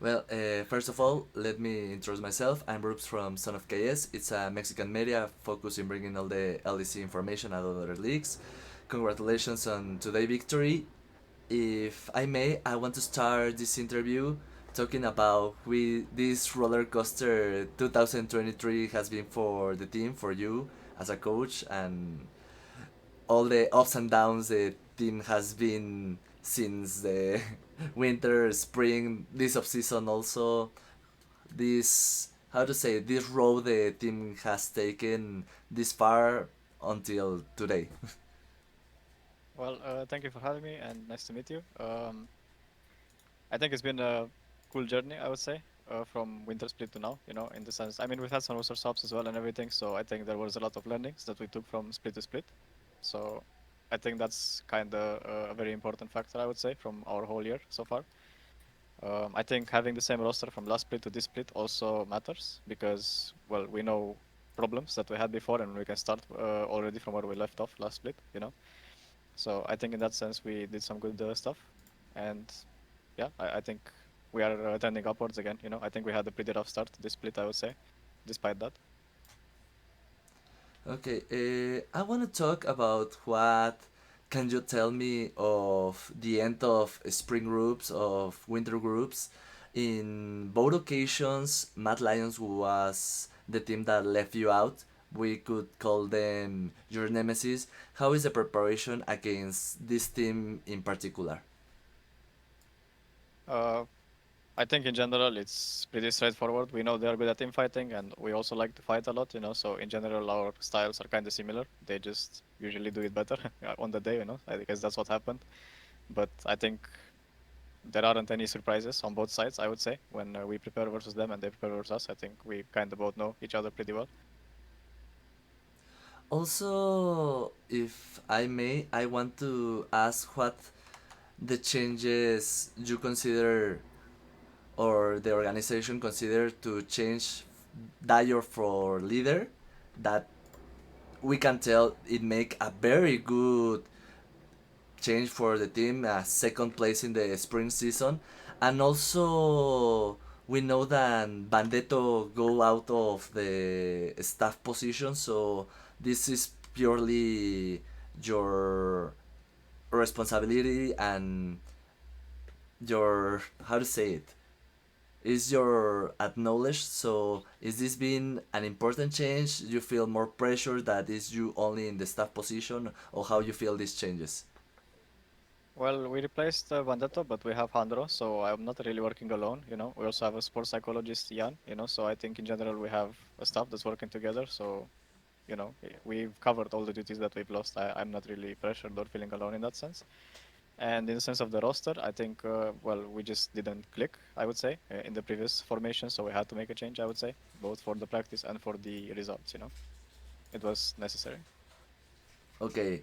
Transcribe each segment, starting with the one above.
Well, first of all, let me introduce myself. I'm Ruuubs from Son of KS. It's a Mexican media focused in bringing all the LEC information and other leagues. Congratulations on today's victory. If I may, I want to start this interview talking about this roller coaster 2023 has been for the team, for you as a coach, and all the ups and downs the team has been since the winter, spring, this off season also. This, how to say, this road the team has taken this far until today. Well, thank you for having me and nice to meet you. I think it's been a cool journey, I would say, from winter split to now, in the sense, I mean, we've had some roster swaps as well and everything, so I think there was a lot of learnings that we took from split to split. So I think that's kind of a very important factor, I would say, from our whole year so far. I think having the same roster from last split to this split also matters because, well, we know problems that we had before and we can start already from where we left off last split. So I think in that sense we did some good stuff, and yeah, I think we are trending upwards again. I think we had a pretty rough start to this split, I would say, despite that. Okay, I want to talk about what can you tell me of the end of spring groups, of winter groups. In both occasions, Mad Lions was the team that left you out. We could call them your nemesis. How is the preparation against this team in particular? Uh, I think in general it's pretty straightforward. We know they are good at team fighting, and we also like to fight a lot. So in general, our styles are kind of similar. They just usually do it better on the day. I guess that's what happened. But I think there aren't any surprises on both sides, I would say, when we prepare versus them and they prepare versus us. I think we kind of both know each other pretty well. Also, if I may, I want to ask what the changes you consider or the organization consider to change Dyer for leader, that we can tell it make a very good change for the team, second place in the spring season. And also we know that Bandetto go out of the staff position, so this is purely your responsibility and your, how to say it, is your acknowledged. So is this been an important change? You feel more pressure that is you only in the staff position, or how you feel these changes? Well, we replaced Vandetto, but we have Handro, so I'm not really working alone. We also have a sports psychologist, Jan. So I think in general we have a staff that's working together. So, we've covered all the duties that we've lost. I'm not really pressured or feeling alone in that sense. And in the sense of the roster, I think, well, we just didn't click, I would say, in the previous formation. So we had to make a change, I would say, both for the practice and for the results. It was necessary. Okay,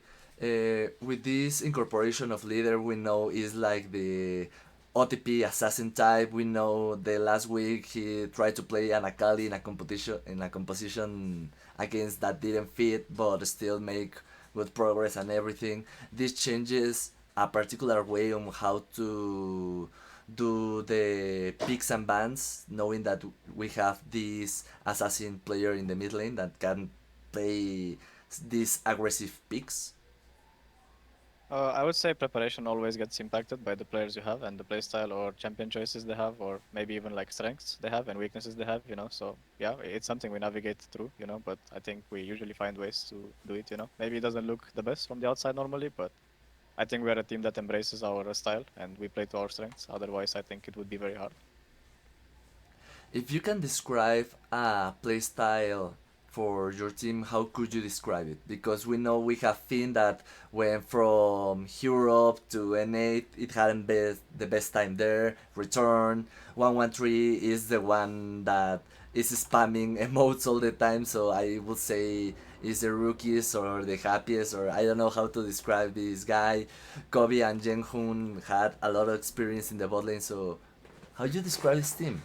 with this incorporation of leader, we know is like the OTP assassin type. We know the last week he tried to play an Akali in a composition against that didn't fit, but still make good progress and everything. This changes a particular way on how to do the picks and bans, knowing that we have this assassin player in the mid lane that can play these aggressive picks. I would say preparation always gets impacted by the players you have and the playstyle or champion choices they have, or maybe even like strengths they have and weaknesses they have. So yeah, it's something we navigate through. But I think we usually find ways to do it. Maybe it doesn't look the best from the outside normally, but I think we are a team that embraces our style and we play to our strengths. Otherwise, I think it would be very hard. If you can describe a playstyle for your team, how could you describe it? Because we know we have seen that went from Europe to N8, it hadn't been the best time there. Return 113 is the one that is spamming emotes all the time, so I would say is the rookies or the happiest, or I don't know how to describe this guy. Kobe and Jenhun had a lot of experience in the bot lane, so how do you describe this team?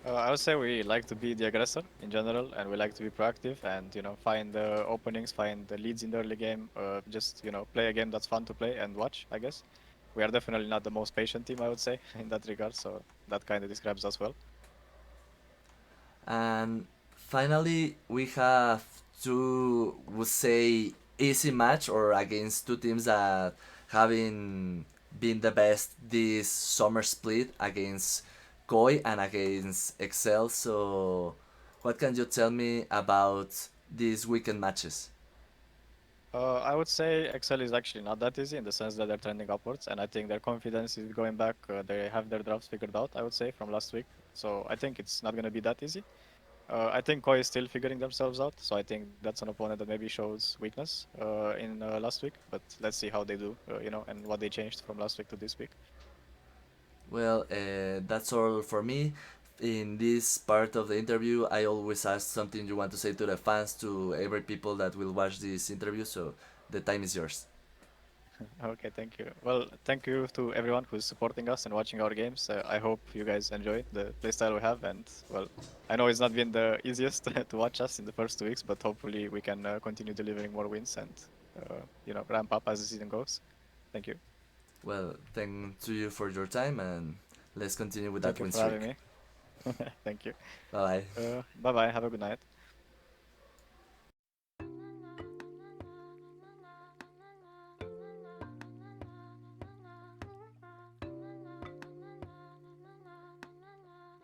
I would say we like to be the aggressor in general, and we like to be proactive and find the openings, find the leads in the early game. Just play a game that's fun to play and watch, I guess. we are definitely not the most patient team, I would say, in that regard. So that kind of describes us well. And finally, we have two, would say, easy match or against two teams that having been the best this summer split against Koi and against Excel. So, what can you tell me about these weekend matches? I would say Excel is actually not that easy in the sense that they're trending upwards, and I think their confidence is going back. They have their drafts figured out, I would say, from last week. So I think it's not going to be that easy. I think Koi is still figuring themselves out, so I think that's an opponent that maybe shows weakness in last week. But let's see how they do, and what they changed from last week to this week. Well, that's all for me. In this part of the interview, I always ask something you want to say to the fans, to every people that will watch this interview. So the time is yours. Okay, thank you. Well, thank you to everyone who's supporting us and watching our games. I hope you guys enjoy the playstyle we have, and well, I know it's not been the easiest to watch us in the first 2 weeks, but hopefully we can continue delivering more wins and ramp up as the season goes. Thank you. Well, thank to you for your time, and let's continue with that Thank you win for having streak. me. Thank you. Bye bye. Bye bye. Have a good night.